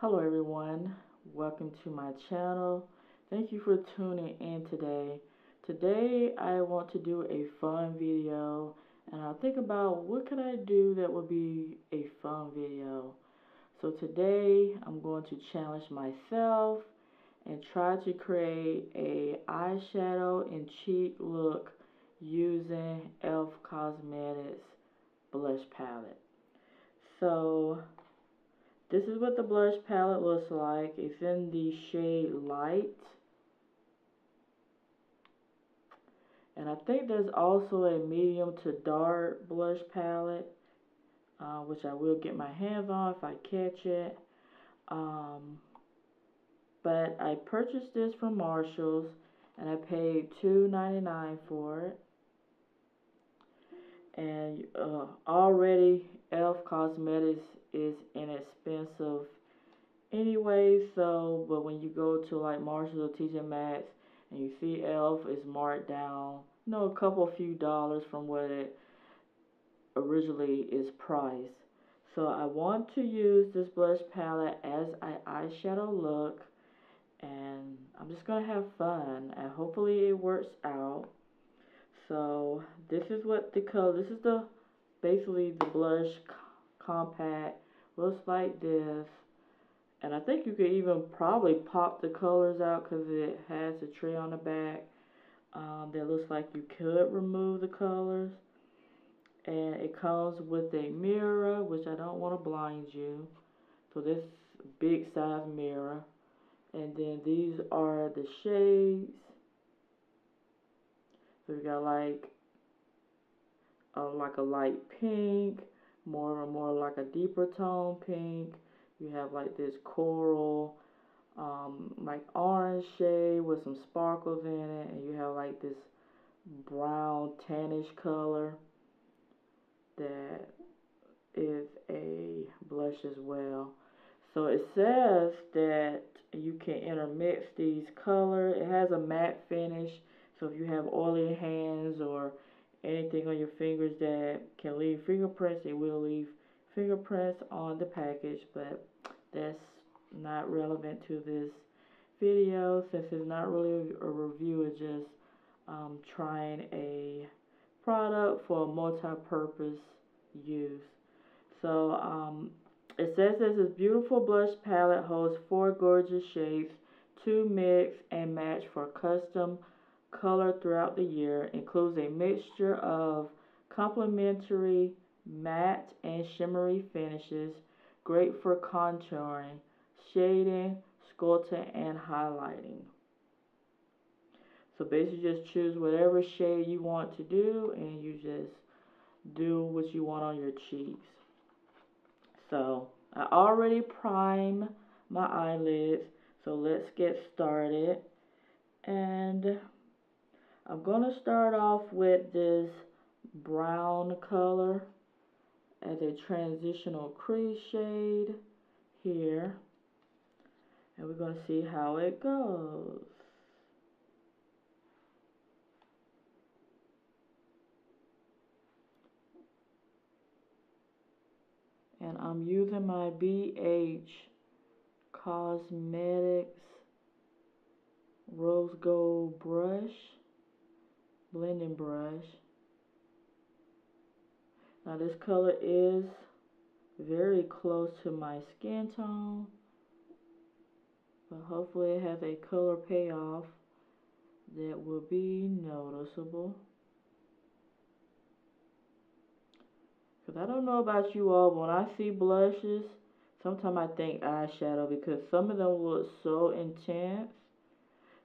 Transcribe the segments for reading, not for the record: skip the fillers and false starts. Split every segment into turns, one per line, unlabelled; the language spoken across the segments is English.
Hello everyone, welcome to my channel. Thank you for tuning in today. Today I want to do a fun video and I'll think about what could I do that would be a fun video. So today I'm going to challenge myself and try to create a eyeshadow and cheek look using E.L.F Cosmetics blush palette. So this is what the blush palette looks like. It's in the shade Light. And I think there's also a medium to dark blush palette, which I will get my hands on if I catch it. But I purchased this from Marshall's and I paid $2.99 for it. And already E.L.F Cosmetics is inexpensive anyway, so but when you go to like Marshall's or TJ Maxx and you see E.L.F is marked down, a few dollars from what it originally is priced. So I want to use this blush palette as an eyeshadow look, and I'm just gonna have fun and hopefully it works out. So this is what the color, this is the basically the blush compact, looks like this. And I think you could even probably pop the colors out because it has a tray on the back that looks like you could remove the colors. And it comes with a mirror, which I don't want to blind you. So this big size mirror. And then these are the shades. So we got like a light pink, more like a deeper tone pink. You have like this coral, like orange shade with some sparkles in it, and you have like this brown tannish color that is a blush as well. So it says that you can intermix these colors. It has a matte finish, so if you have oily hands or anything on your fingers that can leave fingerprints, it will leave fingerprints on the package, but that's not relevant to this video since it's not really a review. It's just trying a product for multi-purpose use. So it says this beautiful blush palette holds 4 gorgeous shades to mix and match for custom color throughout the year. Includes a mixture of complementary matte and shimmery finishes, great for contouring, shading, sculpting, and highlighting. So basically just choose whatever shade you want to do and you just do what you want on your cheeks. So I already primed my eyelids, so let's get started. And I'm going to start off with this brown color as a transitional crease shade here. And we're going to see how it goes. And I'm using my BH Cosmetics Rose Gold brush, blending brush. Now this color is very close to my skin tone, but hopefully it has a color payoff that will be noticeable. Because I don't know about you all, but when I see blushes, sometimes I think eyeshadow because some of them look so intense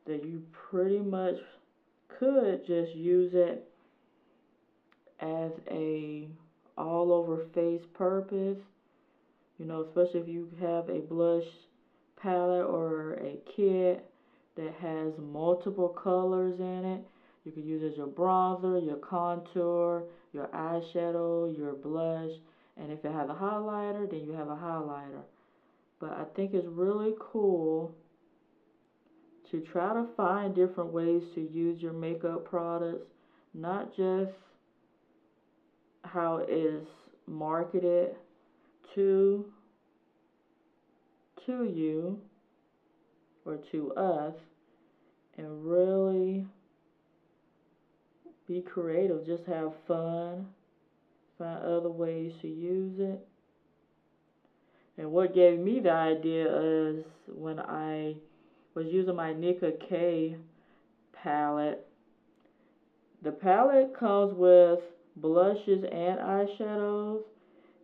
that you pretty much could just use it as a all over face purpose, especially if you have a blush palette or a kit that has multiple colors in it. You could use it as your bronzer, your contour, your eyeshadow, your blush, and if it has a highlighter, then you have a highlighter. But I think it's really cool to try to find different ways to use your makeup products, not just how it is marketed to to you or to us and really be creative. Just have fun, find other ways to use it. And what gave me the idea is when I was using my Nicka K palette. The palette comes with blushes and eyeshadows.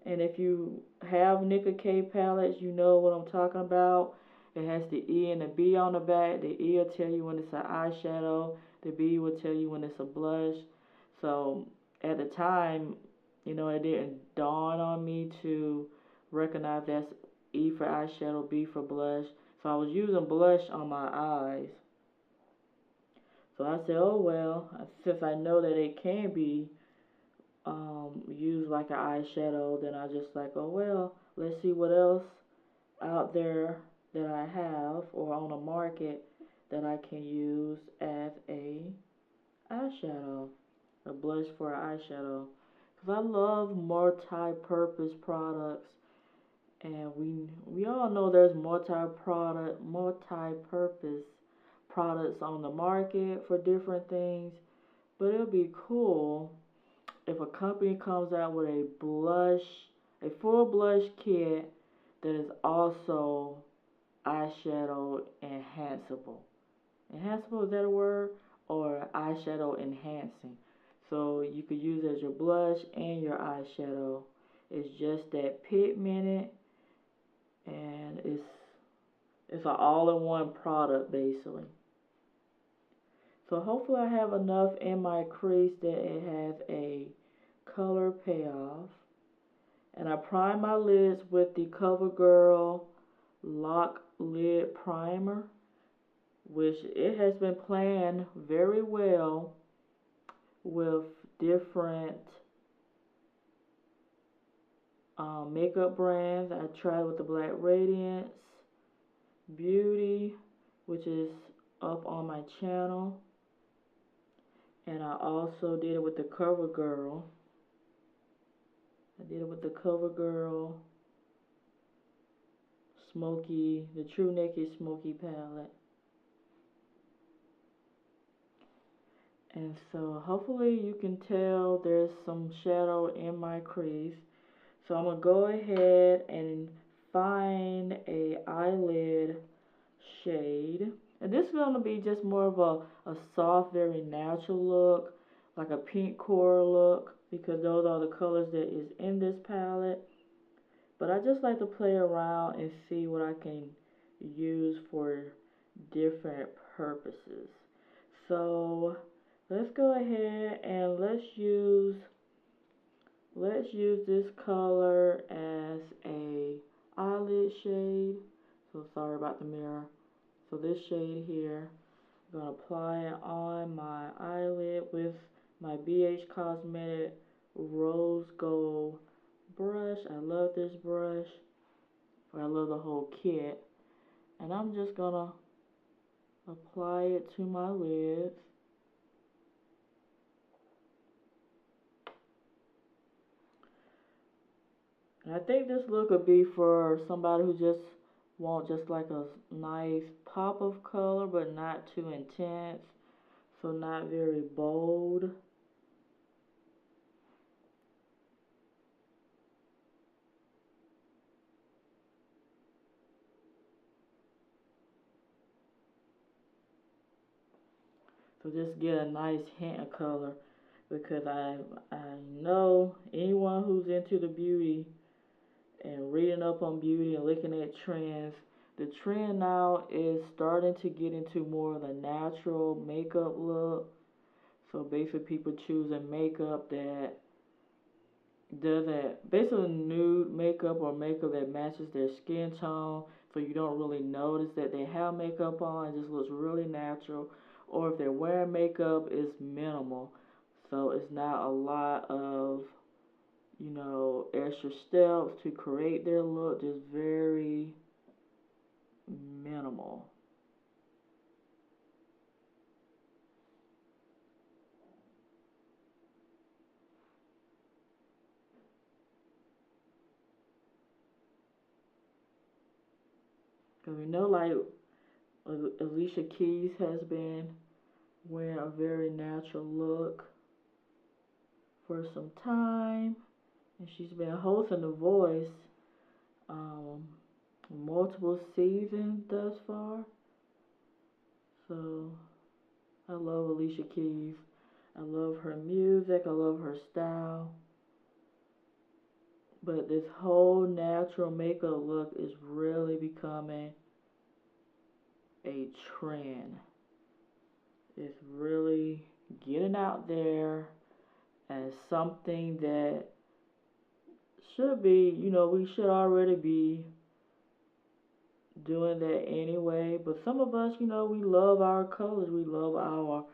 And if you have Nicka K palettes, you know what I'm talking about. It has the E and the B on the back. The E will tell you when it's an eyeshadow. The B will tell you when it's a blush. So at the time, you know, it didn't dawn on me to recognize that's E for eyeshadow, B for blush. So I was using blush on my eyes. So I said, oh well, since I know that it can be used like an eyeshadow, then I just like, oh well, let's see what else out there that I have or on the market that I can use as a eyeshadow, a blush for an eyeshadow. Because I love multi-purpose products, and we all know there's multi-purpose products on the market for different things, but it'll be cool if a company comes out with a full blush kit that is also eyeshadow enhanceable. Enhanceable, is that a word? Or eyeshadow enhancing. So you could use it as your blush and your eyeshadow. It's just that pigmented, and it's an all-in-one product basically. So hopefully I have enough in my crease that it has a color payoff. And I prime my lids with the CoverGirl Lock Lid Primer, which it has been playing very well with different makeup brands. I tried with the Black Radiance, Beauty, which is up on my channel. And I also did it with the CoverGirl. I did it with the CoverGirl Smoky, the True Naked Smoky palette. And so hopefully you can tell there's some shadow in my crease. So I'm going to go ahead and find a eyelid shade. And this is going to be just more of a soft, very natural look, like a pink coral look, because those are the colors that is in this palette. But I just like to play around and see what I can use for different purposes. So let's go ahead and let's use this color as a eyelid shade. So sorry about the mirror. So this shade here, I'm going to apply it on my eyelid with my BH Cosmetic Rose Gold brush. I love this brush. I love the whole kit. And I'm just going to apply it to my lids. And I think this look would be for somebody who just want just like a nice pop of color, but not too intense, so not very bold. So just get a nice hint of color, because I know anyone who's into the beauty and reading up on beauty and looking at trends, the trend now is starting to get into more of the natural makeup look. So basically people choosing makeup that doesn't, basically nude makeup or makeup that matches their skin tone, so you don't really notice that they have makeup on. It just looks really natural. Or if they're wearing makeup, it's minimal, so it's not a lot of, you know, extra steps to create their look, just very minimal. Because we know, like, Alicia Keys has been wearing a very natural look for some time. And she's been hosting The Voice um, multiple seasons thus far. So I love Alicia Keys. I love her music. I love her style. But this whole natural makeup look is really becoming a trend. It's really getting out there as something that should be, we should already be doing that anyway. But some of us, we love our colors. We love our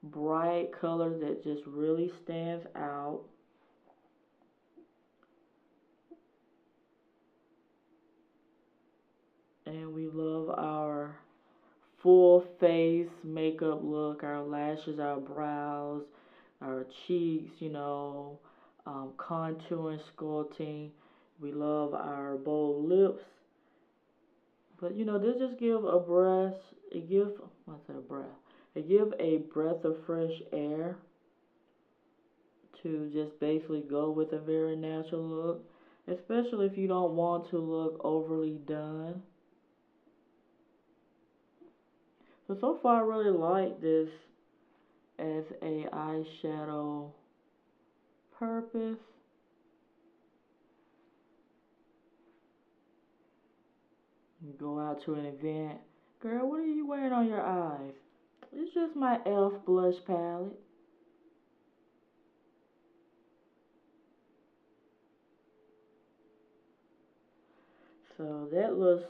bright colors that just really stands out. And we love our full face makeup look, our lashes, our brows, our cheeks, contouring, sculpting. We love our bold lips. But this just give a breath. It give what's that breath? It give a breath of fresh air to just basically go with a very natural look, especially if you don't want to look overly done. So far I really like this as a eyeshadow purpose. You go out to an event. Girl, what are you wearing on your eyes? It's just my E.L.F. blush palette. So that looks,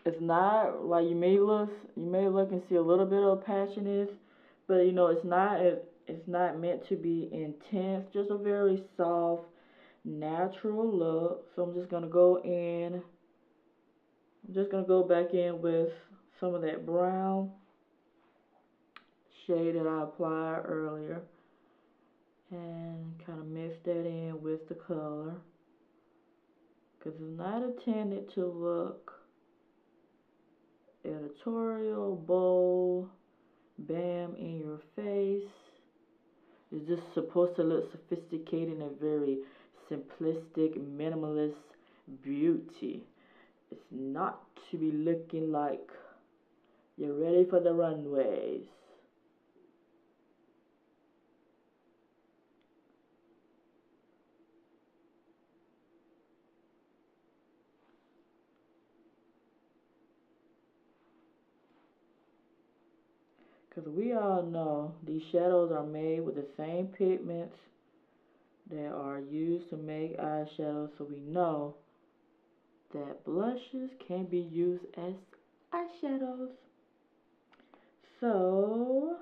it's not like you may look and see a little bit of passionate, but it's not meant to be intense, just a very soft, natural look. So I'm just gonna go back in with some of that brown shade that I applied earlier and kind of mix that in with the color, because it's not intended to look editorial, bold, bam, in your face. It's just supposed to look sophisticated and very simplistic, minimalist beauty. It's not to be looking like you're ready for the runways. Because we all know these shadows are made with the same pigments that are used to make eyeshadows, so we know that blushes can be used as eyeshadows. So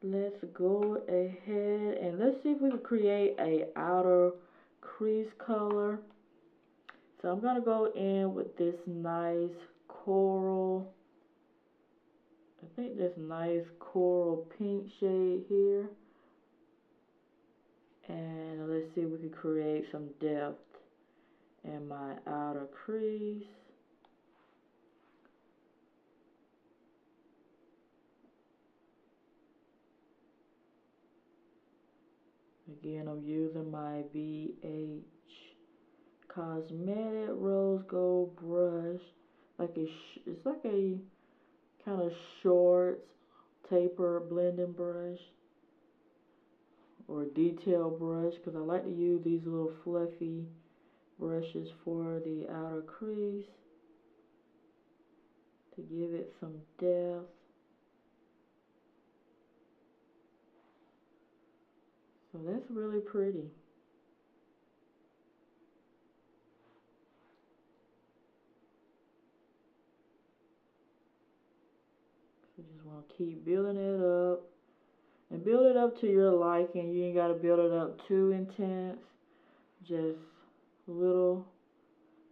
let's go ahead and let's see if we can create a outer crease color. So I'm going to go in with this nice coral, I think this nice coral pink shade here. And let's see if we can create some depth in my outer crease. Again, I'm using my BH Cosmetic Rose Gold brush. It's like a kind of short taper blending brush or detail brush, because I like to use these little fluffy brushes for the outer crease to give it some depth. So that's really pretty. So just want to keep building it up. And build it up to your liking. You ain't got to build it up too intense. Just a little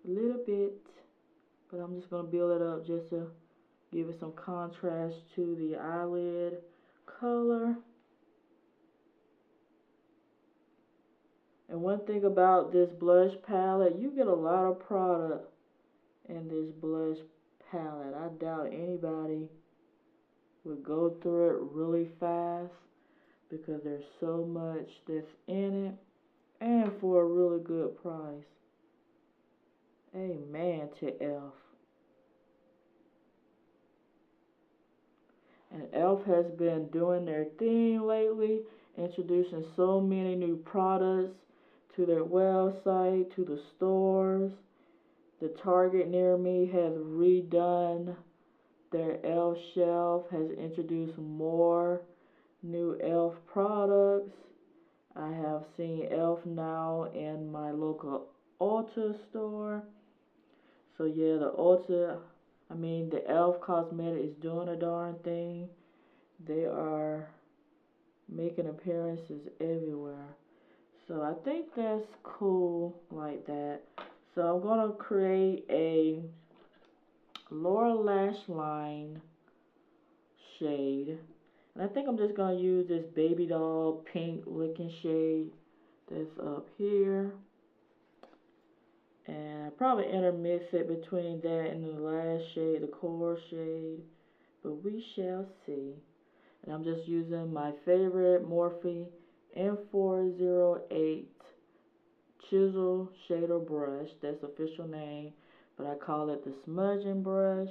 bit. But I'm just going to build it up just to give it some contrast to the eyelid color. And one thing about this blush palette, you get a lot of product in this blush palette. I doubt anybody would go through it really fast because there's so much that's in it and for a really good price. Amen to E.L.F. And E.L.F. has been doing their thing lately, introducing so many new products to their website, to the stores. The Target near me has redone their E.L.F. shelf, has introduced more new E.L.F. products. I have seen E.L.F. now in my local Ulta store. So yeah, the E.L.F. Cosmetic is doing a darn thing. They are making appearances everywhere. So I think that's cool like that. So I'm going to create a lower lash line shade. And I think I'm just going to use this baby doll pink looking shade that's up here. And I probably intermix it between that and the last shade, the coral shade. But we shall see. And I'm just using my favorite Morphe M408 chisel shader brush. That's the official name, but I call it the smudging brush.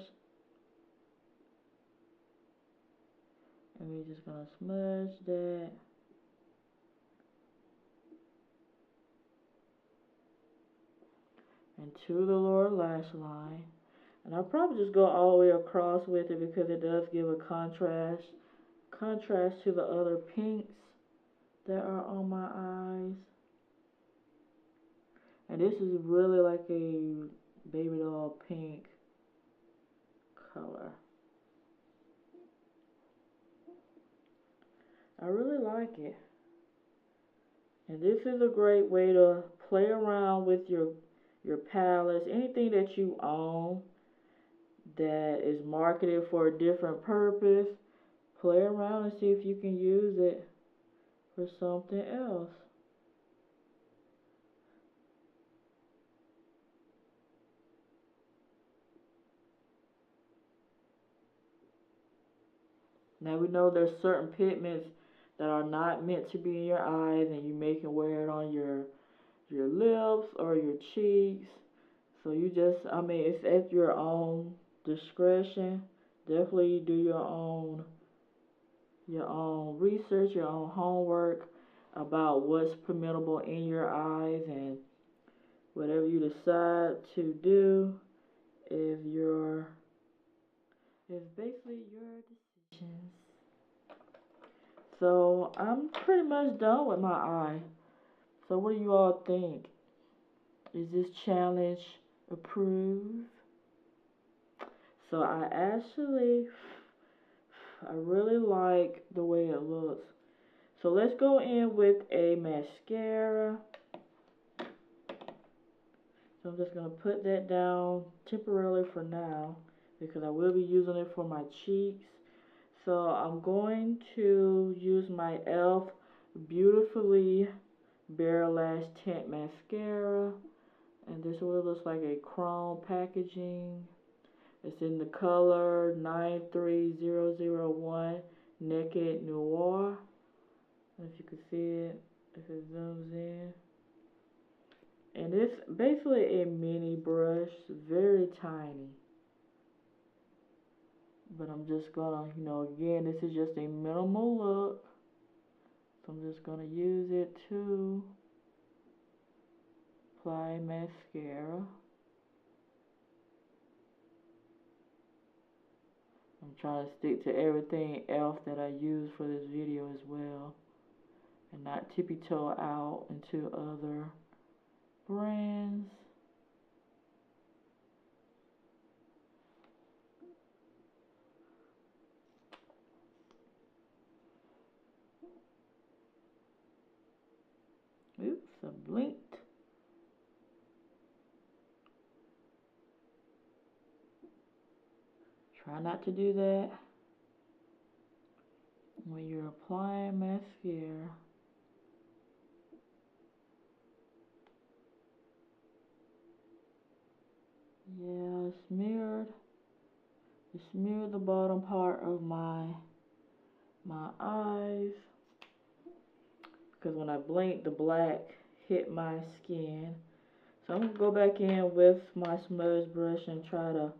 And we're just gonna smudge that. Into the lower lash line. And I'll probably just go all the way across with it because it does give a contrast to the other pinks that are on my eyes. And this is really like a baby doll pink color. I really like it. And this is a great way to play around with your palettes, anything that you own that is marketed for a different purpose. Play around and see if you can use it for something else. Now we know there's certain pigments that are not meant to be in your eyes, and you may can wear it on your lips or your cheeks. So you just, it's at your own discretion. Definitely do your own research, your own homework about what's permissible in your eyes, and whatever you decide to do is basically your decisions. So I'm pretty much done with my eye. So what do you all think? Is this challenge approved? So I really like the way it looks. So let's go in with a mascara. So I'm just going to put that down temporarily for now because I will be using it for my cheeks. So I'm going to use my E.L.F. Beautifully Bare Lash Tint Mascara. And this really looks like a chrome packaging. It's in the color 93001 Naked Noir. If you can see it, if it zooms in. And it's basically a mini brush, very tiny. But I'm just gonna, again, this is just a minimal look. So I'm just gonna use it to apply mascara. I'm trying to stick to everything else that I use for this video as well, and not tippy-toe out into other brands. Oops, I blinked. Try not to do that when you're applying mascara. Yeah, it smeared the bottom part of my eyes, because when I blinked, the black hit my skin. So I'm gonna go back in with my smudge brush and try to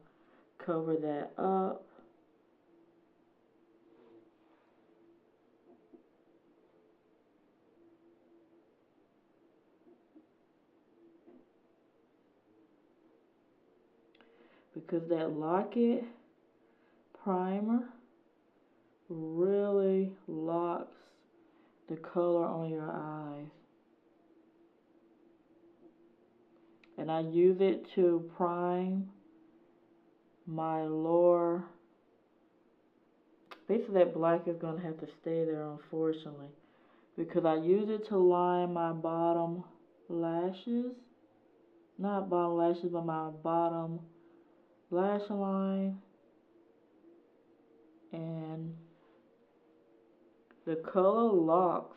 cover that up. Because that Lock-It primer really locks the color on your eyes. And I use it to prime my lower. Basically that black is going to have to stay there, unfortunately, because I use it to line my bottom lashes. Not bottom lashes, but my bottom lash line. And the color locks.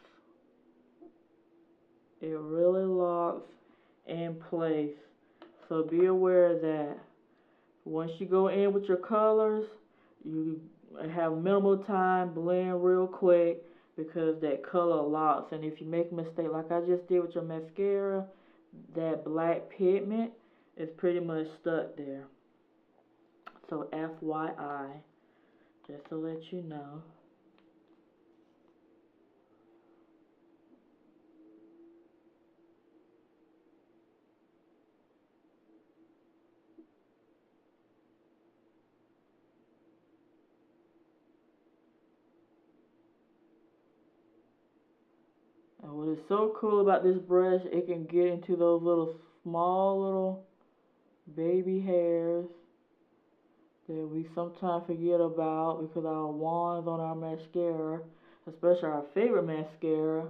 It really locks in place. So be aware that once you go in with your colors, you have minimal time, blend real quick, because that color locks. And if you make a mistake like I just did with your mascara, that black pigment is pretty much stuck there. So FYI, just to let you know. And what is so cool about this brush, it can get into those little small little baby hairs that we sometimes forget about because our wands on our mascara, especially our favorite mascara,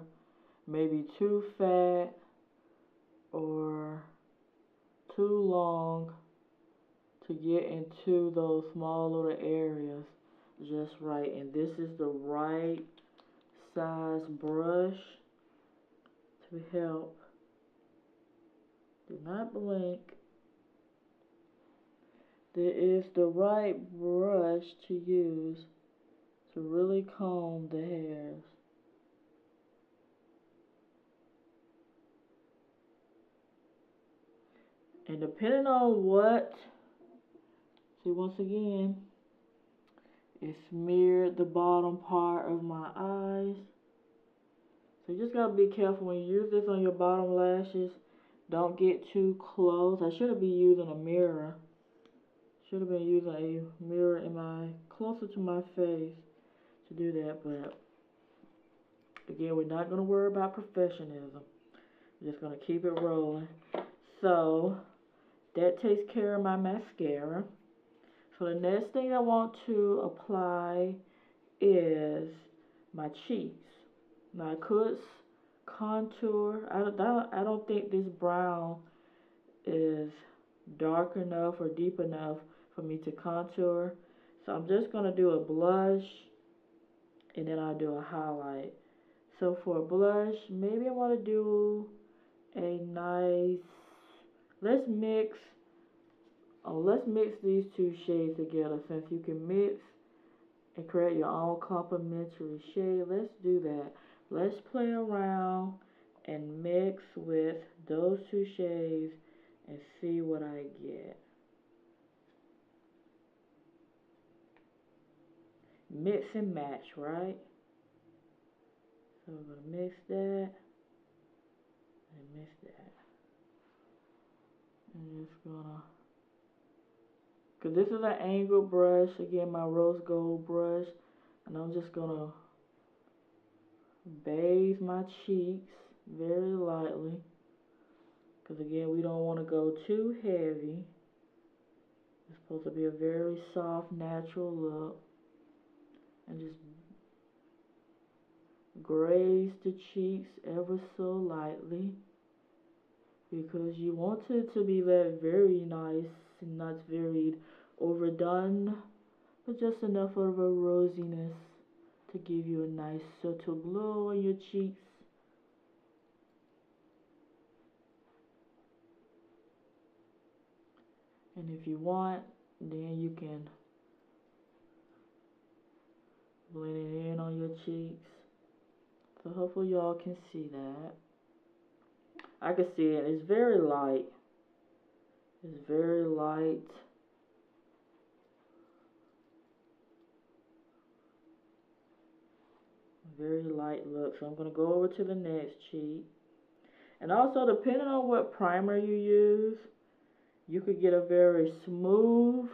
may be too fat or too long to get into those small little areas just right. And this is the right size brush to help. Do not blink. There is the right brush to use to really comb the hairs. And depending on what, see, once again, it smeared the bottom part of my eyes. So you just gotta be careful when you use this on your bottom lashes. Don't get too close. I should have been using a mirror. Should have been using a mirror in my closer to my face to do that, but again, we're not gonna worry about perfectionism. We're just gonna keep it rolling. So that takes care of my mascara. So the next thing I want to apply is my cheeks. Now I could contour. I don't think this brown is dark enough or deep enough for me to contour. So I'm just going to do a blush and then I'll do a highlight. So for a blush, maybe I want to do a nice, let's mix these two shades together. Since you can mix and create your own complementary shade, let's do that. Let's play around and mix with those two shades and see what I get. Mix and match, right? So we're going to mix that and mix that. And just gonna, because this is an angled brush, again, my rose gold brush, and I'm just gonna bathe my cheeks very lightly, because again, we don't want to go too heavy. It's supposed to be a very soft, natural look. And just graze the cheeks ever so lightly, because you want it to be that very nice and not very overdone, but just enough of a rosiness to give you a nice subtle glow on your cheeks. And if you want, then you can blend it in on your cheeks. So hopefully y'all can see that. I can see it. It's very light. It's very light. Very light look. So I'm going to go over to the next cheek. And also, depending on what primer you use, you could get a very smooth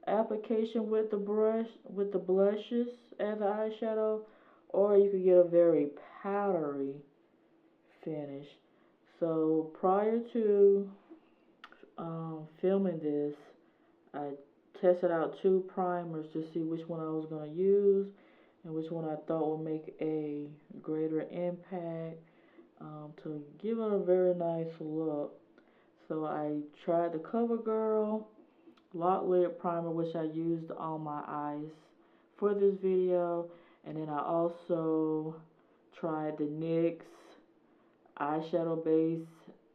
application with the brush, with the blushes as an eyeshadow, or you could get a very powdery finish. So prior to filming this, I tested out 2 primers to see which one I was going to use and which one I thought would make a greater impact to give it a very nice look. So I tried the CoverGirl Lock Lid Primer, which I used on my eyes for this video, and then I also tried the NYX eyeshadow base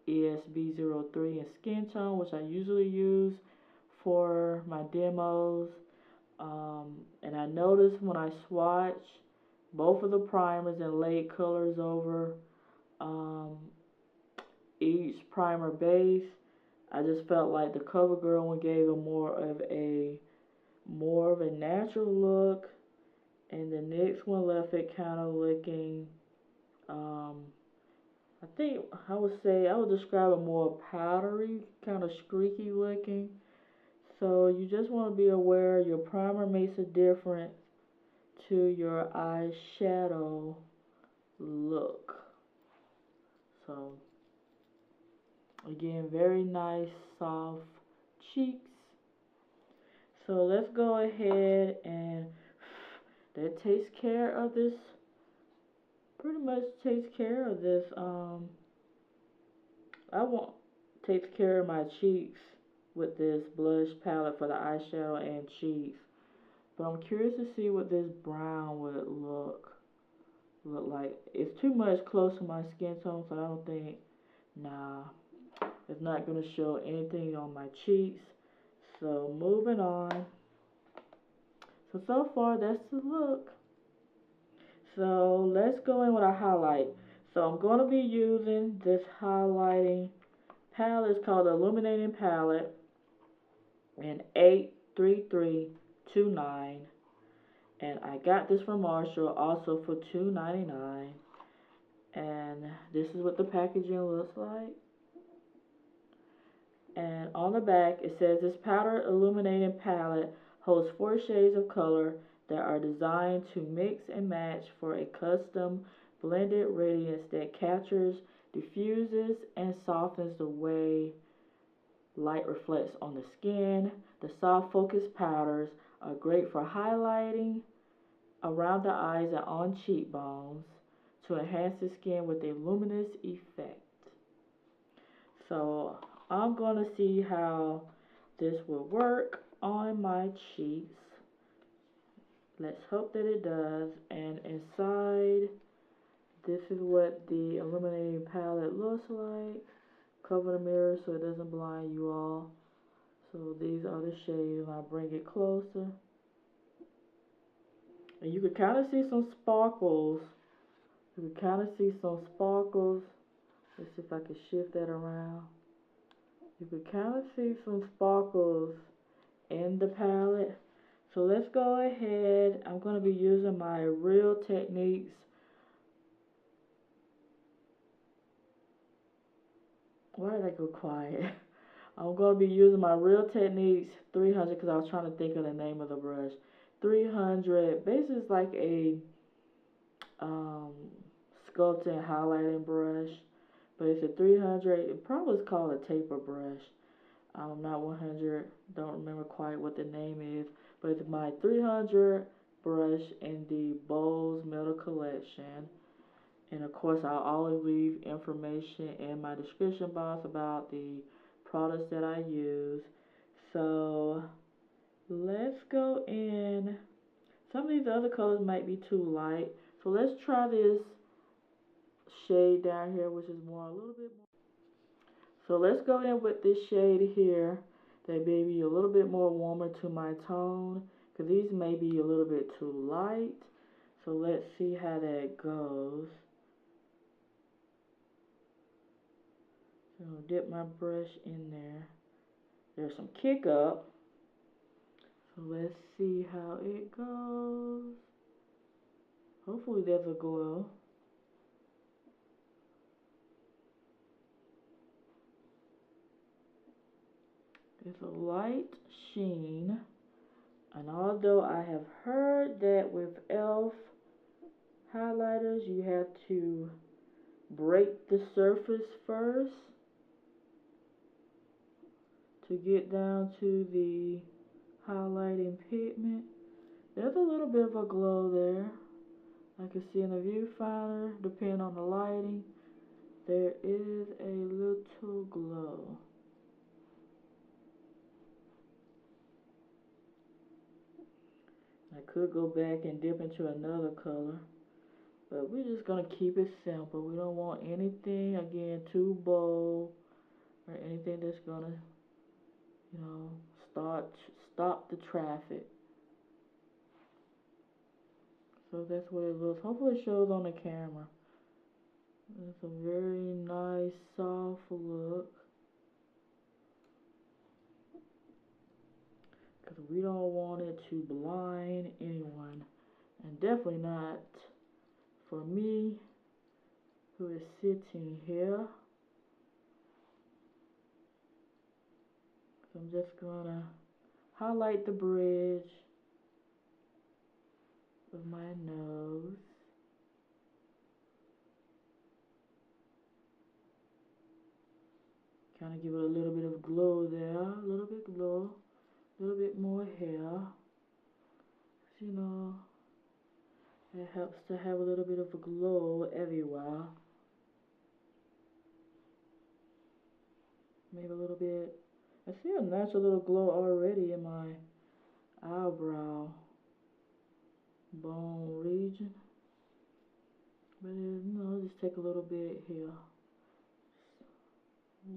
ESB03 in Skin Tone, which I usually use for my demos. And I noticed when I swatch both of the primers and laid colors over each primer base, I just felt like the CoverGirl one gave a more of a natural look, and the NYX one left it kind of looking I think I would describe it more powdery, kind of streaky looking. So you just want to be aware your primer makes a difference to your eyeshadow look. So again, very nice soft cheeks. So let's go ahead and that takes care of this. Pretty much takes care of this. Takes care of my cheeks with this blush palette for the eyeshadow and cheeks. But I'm curious to see what this brown would look like. It's too much close to my skin tone, so I don't think, nah, it's not going to show anything on my cheeks. So moving on. So far that's the look. So let's go in with a highlight. So I'm going to be using this highlighting palette. It's called the Illuminating Palette in 83329. And I got this from Marshall also for $2.99. And this is what the packaging looks like. And on the back it says this powder illuminating palette holds 4 shades of color that are designed to mix and match for a custom blended radiance that captures, diffuses, and softens the way light reflects on the skin. The soft focused powders are great for highlighting around the eyes and on cheekbones to enhance the skin with a luminous effect. So I'm going to see how this will work on my cheeks. Let's hope that it does. And inside, this is what the illuminating palette looks like. Cover the mirror so it doesn't blind you all. So these are the shades, and I'll bring it closer. And you can kind of see some sparkles. Let's see if I can shift that around. You can kind of see some sparkles in the palette. So let's go ahead. I'm going to be using my Real Techniques why did I go quiet? I'm going to be using my Real Techniques 300 because I was trying to think of the name of the brush. 300, basically it's like a sculpting highlighting brush, but it's a 300. It probably is called a taper brush. I'm not 100, don't remember quite what the name is, but it's my 300 brush in the Bowls Metal Collection. And of course, I'll always leave information in my description box about the products that I use. So let's go in. Some of these other colors might be too light, so let's try this shade down here, which is more a little bit more. So let's go in with this shade here. They may be a little bit more warmer to my tone, because these may be a little bit too light. So let's see how that goes. So dip my brush in there. There's some kick up. So let's see how it goes. Hopefully there's a glow. It's a light sheen. And although I have heard that with E.L.F highlighters, you have to break the surface first to get down to the highlighting pigment. There's a little bit of a glow there. I can see in the viewfinder, depending on the lighting, there is a little glow. I could go back and dip into another color, but we're just going to keep it simple. We don't want anything, again, too bold or anything that's going to, you know, stop the traffic. So that's what it looks. Hopefully it shows on the camera. It's a very nice, soft look. Because we don't want it to blind anyone. And definitely not for me, who is sitting here. So I'm just going to highlight the bridge of my nose. Kind of give it a little bit of glow there, a little bit glow, a little bit more hair. You know, it helps to have a little bit of a glow everywhere. Maybe a little bit. I see a natural little glow already in my eyebrow bone region. But you know, just take a little bit here.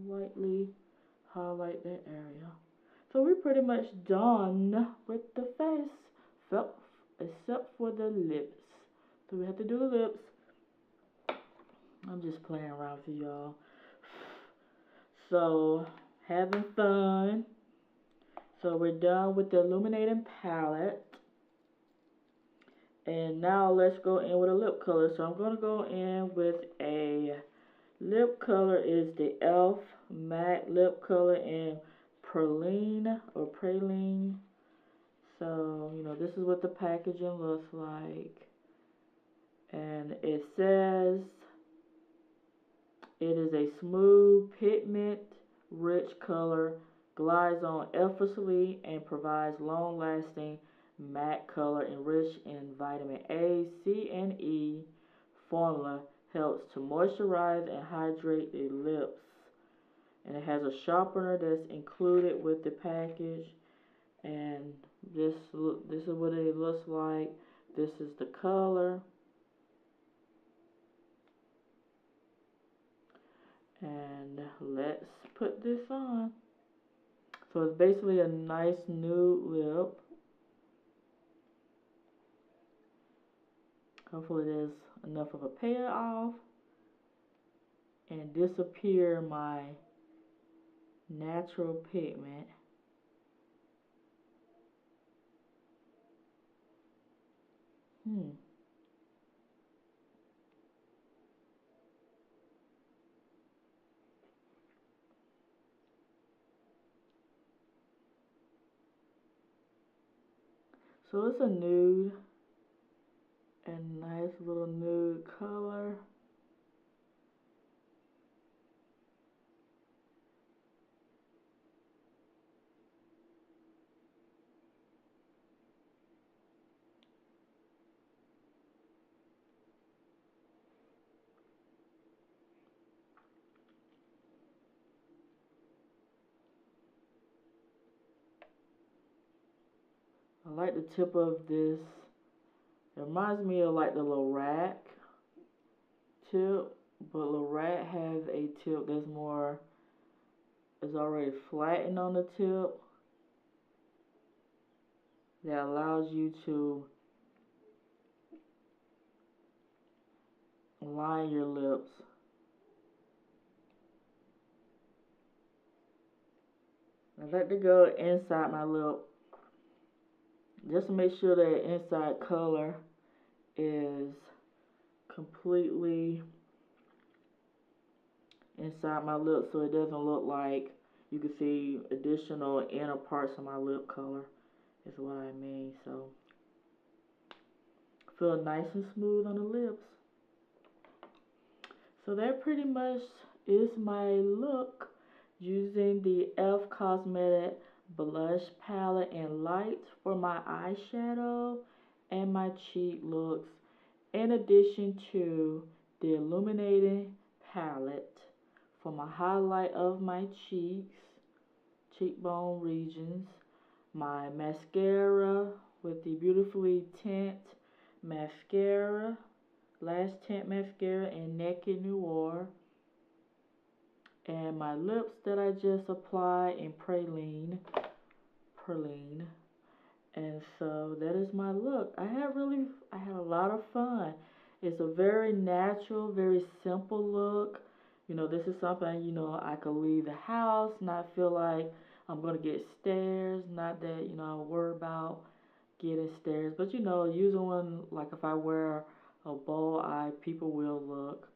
Lightly highlight that area. So we're pretty much done with the face, except for the lips. So we have to do the lips. I'm just playing around with y'all. So, having fun. So we're done with the illuminating palette. And now let's go in with a lip color. So I'm going to go in with a lip color is the E.L.F matte lip color in Praline or Praline. So, you know, this is what the packaging looks like. And it says it is a smooth, pigment rich color, glides on effortlessly, and provides long-lasting matte color enriched in vitamin A, C, and E. Formula helps to moisturize and hydrate the lips. And it has a sharpener that's included with the package. And this is what it looks like. This is the color. And let's put this on. So it's basically a nice nude lip. Hopefully there's enough of a payoff and disappear my natural pigment. So it's a nude and nice little nude color. I like the tip of this. It reminds me of like the Lorac tip, but Lorac has a tip that's more is already flattened on the tip. That allows you to line your lips. I like to go inside my lip just to make sure that inside color is completely inside my lip, so it doesn't look like you can see additional inner parts of my lip color is what I mean. So feel nice and smooth on the lips. So that pretty much is my look using the E.L.F Cosmetic blush palette and light for my eyeshadow and my cheek looks, in addition to the illuminating palette for my highlight of my cheeks, cheekbone regions, my mascara with the Beautifully Tint mascara, Lash Tint mascara in Naked Noir, and my lips that I just applied in Praline. And so that is my look. I had a lot of fun. It's a very natural, very simple look. You know, this is something, you know, I could leave the house, not feel like I'm going to get stares, not that, you know, I worry about getting stares. But, you know, using one, like if I wear a bold eye, people will look.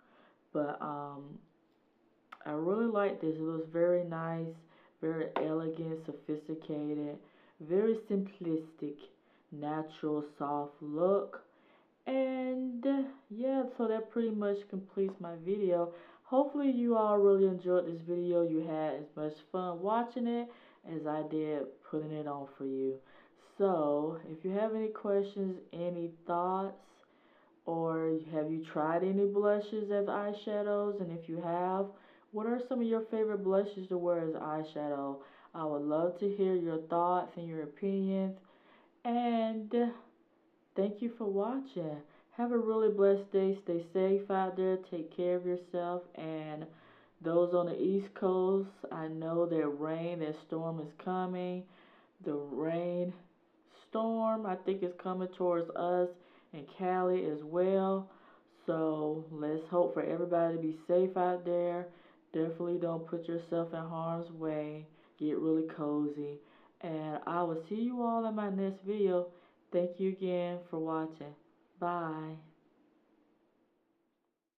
But I really like this. It was very nice, very elegant, sophisticated, very simplistic, natural, soft look. And yeah, so that pretty much completes my video. Hopefully you all really enjoyed this video. You had as much fun watching it as I did putting it on for you. So if you have any questions, any thoughts, or have you tried any blushes as eyeshadows? And if you have, what are some of your favorite blushes to wear as eyeshadow? I would love to hear your thoughts and your opinions. And thank you for watching. Have a really blessed day. Stay safe out there. Take care of yourself. And those on the East Coast, I know that storm is coming. The rain storm, I think, is coming towards us and Cali as well. So let's hope for everybody to be safe out there. Definitely don't put yourself in harm's way. Get really cozy. And I will see you all in my next video. Thank you again for watching. Bye.